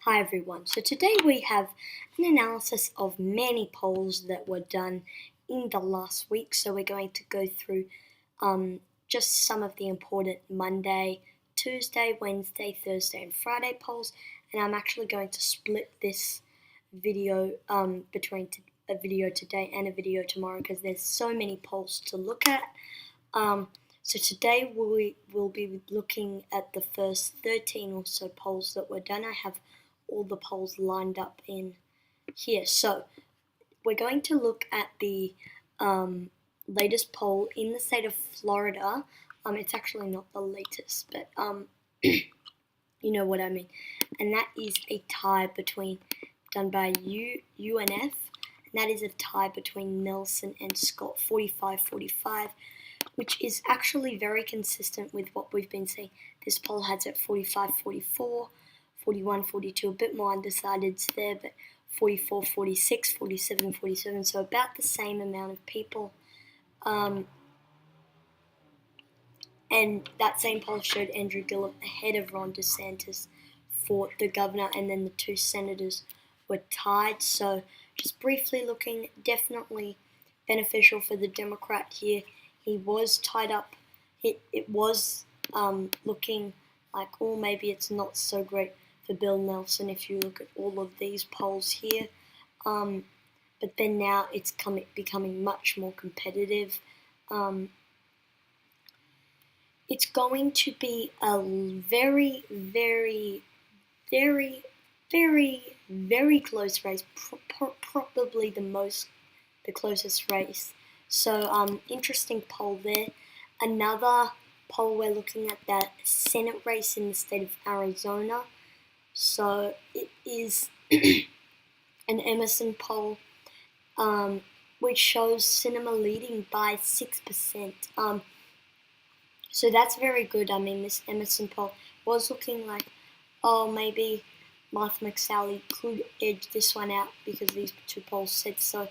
Hi everyone. So today we have an analysis of many polls that were done in the last week. So we're going to go through just some of the important Monday, Tuesday, Wednesday, Thursday, and Friday polls. And I'm actually going to split this video between a video today and a video tomorrow because there's so many polls to look at. So today we will be looking at the first 13 or so polls that were done. I have all the polls lined up in here. So we're going to look at the latest poll in the state of Florida. It's actually not the latest, but you know what I mean. And that is a tie done by UNF, and that is a tie between Nelson and Scott, 45-45. Which is actually very consistent with what we've been seeing. This poll has it 45-44, 41-42, a bit more undecideds there, but 44-46, 47-47, so about the same amount of people. And that same poll showed Andrew Gillum ahead of Ron DeSantis for the governor, and then the two senators were tied. So just briefly looking, definitely beneficial for the Democrat here. He was tied up. It was looking like, oh, maybe it's not so great for Bill Nelson if you look at all of these polls here. But then now it's becoming much more competitive. It's going to be a very, very, very, very, very close race. Probably the closest race. So, interesting poll there. Another poll, we're looking at that Senate race in the state of Arizona. So it is an Emerson poll, which shows Sinema leading by 6%. So that's very good. I mean, this Emerson poll was looking like, oh, maybe Martha McSally could edge this one out because these two polls said so.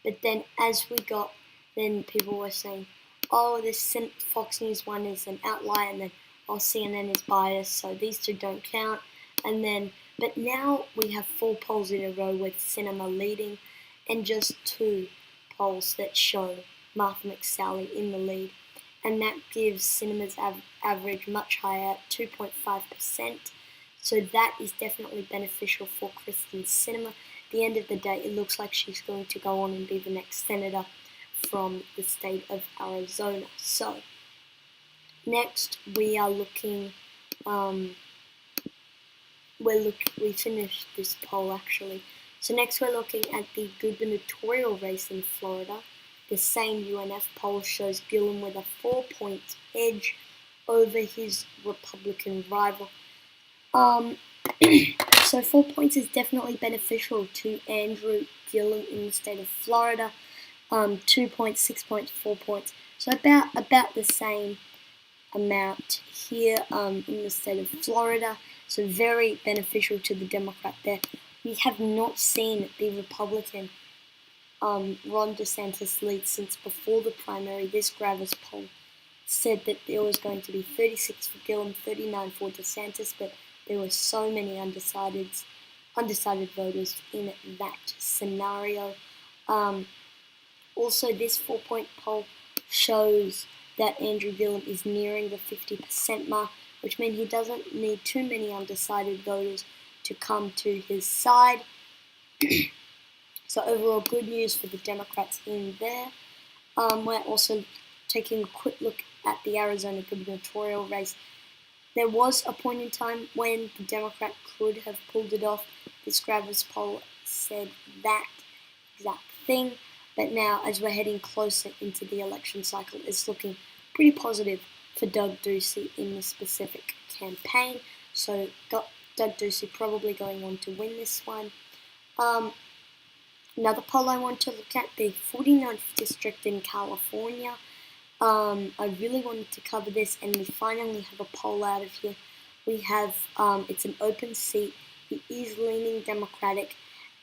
But then as we got, then people were saying, oh, this Fox News one is an outlier, and then CNN is biased, so these two don't count. But now we have 4 polls in a row with Sinema leading, and just 2 polls that show Martha McSally in the lead, and that gives Sinema's average much higher at 2.5%. So that is definitely beneficial for Kristen Sinema. At the end of the day, it looks like she's going to go on and be the next senator from the state of Arizona. So next we are looking. We finished this poll actually. So next we're looking at the gubernatorial race in Florida. The same UNF poll shows Gillum with a 4-point edge over his Republican rival. So 4 points is definitely beneficial to Andrew Gillum in the state of Florida. 2 points, 6 points, 4 points. So about the same amount here in the state of Florida. So very beneficial to the Democrat there. We have not seen the Republican Ron DeSantis lead since before the primary. This Gravis poll said that there was going to be 36 for Gillum, 39 for DeSantis, but there were so many undecided voters in that scenario. Also, this 4-point poll shows that Andrew Gillum is nearing the 50% mark, which means he doesn't need too many undecided voters to come to his side. So overall, good news for the Democrats in there. We're also taking a quick look at the Arizona gubernatorial race. There was a point in time when the Democrat could have pulled it off. This Gravis poll said that exact thing. But now, as we're heading closer into the election cycle, it's looking pretty positive for Doug Ducey in this specific campaign. So got Doug Ducey probably going on to win this one. Another poll I want to look at, the 49th district in California. I really wanted to cover this, and we finally have a poll out of here. We have, it's an open seat. He is leaning Democratic,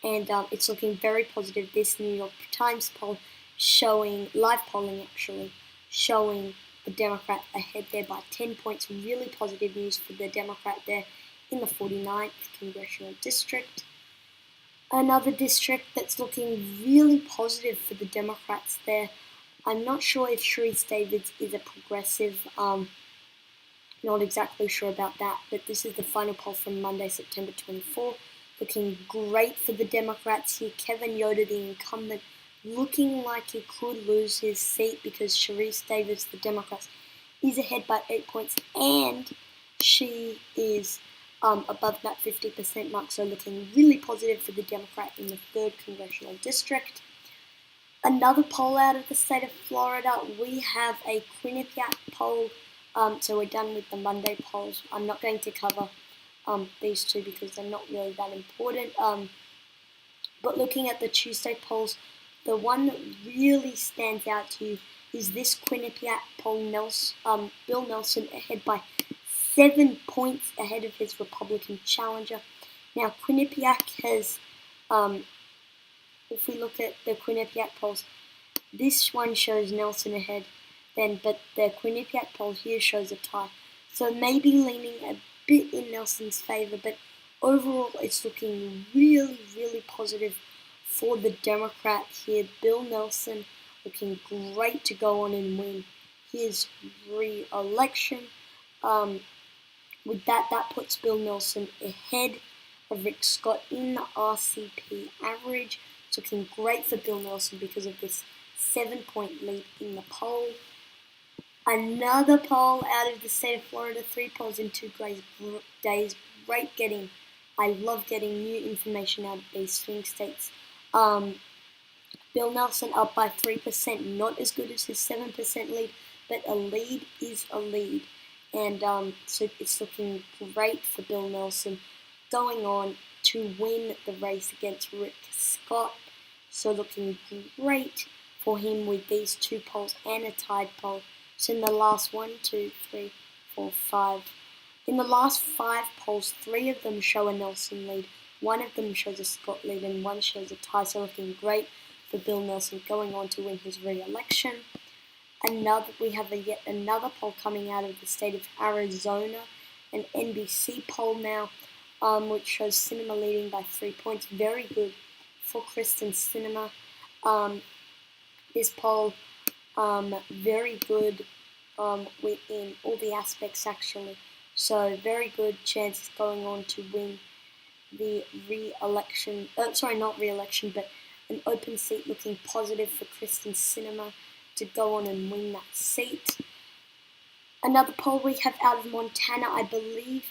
and it's looking very positive. This New York Times poll showing, live polling actually, showing the Democrat ahead there by 10 points. Really positive news for the Democrat there. in the 49th Congressional District. Another district that's looking really positive for the Democrats there. I'm not sure if Sharice Davids is a progressive, not exactly sure about that, but this is the final poll from Monday, September 24. Looking great for the Democrats here. Kevin Yoder, the incumbent, looking like he could lose his seat because Sharice Davids, the Democrats, is ahead by 8 points, and she is above that 50% mark, so looking really positive for the Democrat in the 3rd Congressional District. Another poll out of the state of Florida, we have a Quinnipiac poll. So we're done with the Monday polls. I'm not going to cover these two because they're not really that important. But looking at the Tuesday polls, the one that really stands out to you is this Quinnipiac poll. Bill Nelson ahead by 7 points ahead of his Republican challenger. Now Quinnipiac has, if we look at the Quinnipiac polls, this one shows Nelson ahead, but the Quinnipiac poll here shows a tie. So maybe leaning a bit in Nelson's favor, but overall it's looking really, really positive for the Democrat here. Bill Nelson looking great to go on and win his re-election. With that puts Bill Nelson ahead of Rick Scott in the RCP average. It's looking great for Bill Nelson because of this 7-point lead in the poll. Another poll out of the state of Florida, 3 polls in 2 days. Great getting. I love getting new information out of these swing states. Bill Nelson up by 3%, not as good as his 7% lead, but a lead is a lead. And so it's looking great for Bill Nelson going on to win the race against Rick Scott. So looking great for him with these 2 polls and a tied poll. So in the last 1, 2, 3, 4, 5. In the last 5 polls, 3 of them show a Nelson lead, 1 of them shows a Scott lead, and 1 shows a tie. So looking great for Bill Nelson going on to win his re-election. We have yet another poll coming out of the state of Arizona, an NBC poll now, which shows Sinema leading by 3 points. Very good for Kristen Sinema. This poll, very good in all the aspects actually. So very good chances going on to win the re-election. Not re-election, but an open seat. Looking positive for Kristen Sinema to go on and win that seat. Another poll we have out of Montana, I believe.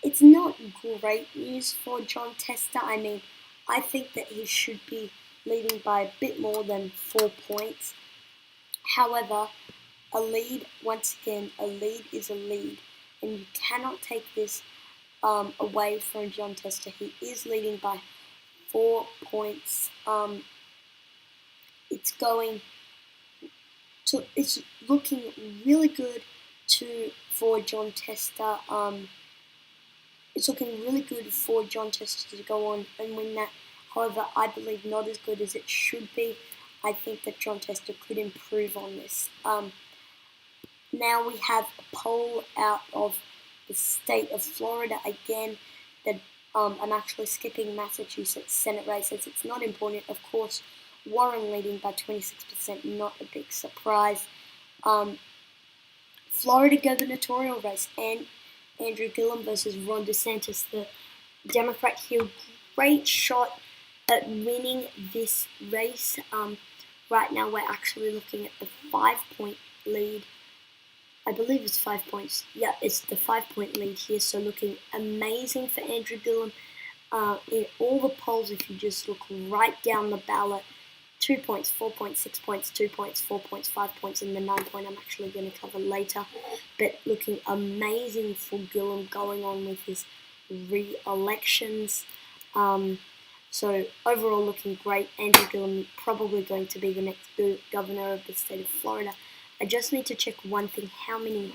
It's not great news for Jon Tester. I mean, I think that he should be leading by a bit more than 4 points. However, a lead, once again, a lead is a lead, and you cannot take this away from Jon Tester. He is leading by 4 points. It's looking really good for Jon Tester. It's looking really good for Jon Tester to go on and win that. However, I believe not as good as it should be. I think that Jon Tester could improve on this. Now we have a poll out of the state of Florida again. That I'm actually skipping Massachusetts Senate races. It's not important, of course. Warren leading by 26%, not a big surprise. Florida gubernatorial race, and Andrew Gillum versus Ron DeSantis, the Democrat here. Great shot at winning this race. Right now we're actually looking at the 5-point lead. I believe it's 5 points. Yeah, it's the 5-point lead here, so looking amazing for Andrew Gillum. In all the polls, if you just look right down the ballot, 2 points, 4 points, 6 points, 2 points, 4 points, 5 points, and the 9-point I'm actually going to cover later. But looking amazing for Gillum going on with his re-elections. So overall looking great. Andrew Gillum probably going to be the next governor of the state of Florida. I just need to check one thing, how many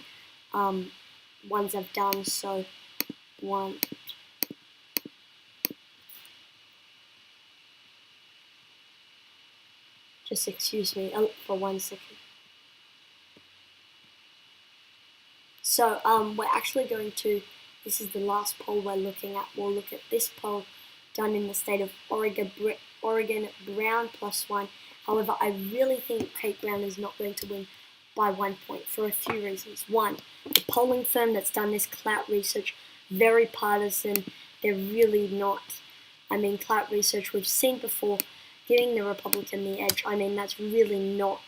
ones I've done. So one. Just excuse me for 1 second. So we're actually going to this is the last poll we're looking at. We'll look at this poll done in the state of Oregon, Brown +1. However, I really think Kate Brown is not going to win by 1 point for a few reasons. One, the polling firm that's done this clout research, very partisan. They're really not. I mean, clout research we've seen before, giving the Republican the edge. I mean, that's really not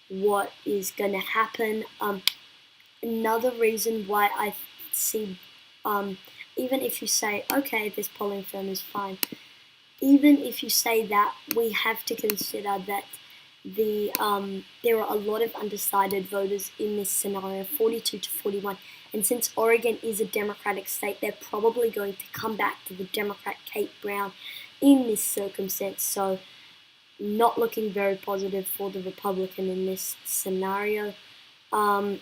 what is going to happen. Another reason why I see, even if you say, okay, this polling firm is fine, even if you say that, we have to consider that there are a lot of undecided voters in this scenario, 42 to 41. And since Oregon is a Democratic state, they're probably going to come back to the Democrat Kate Brown in this circumstance. So not looking very positive for the Republican in this scenario. And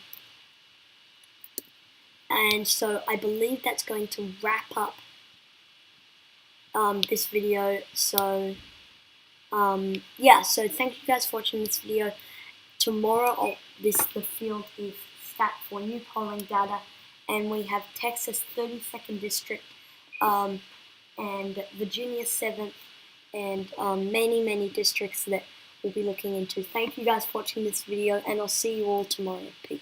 so I believe that's going to wrap up this video. So yeah, so thank you guys for watching this video. Tomorrow, the field is stacked for new polling data, and we have Texas 32nd District, and Virginia 7th, and many districts that we'll be looking into. Thank you guys for watching this video, and I'll see you all tomorrow. Peace.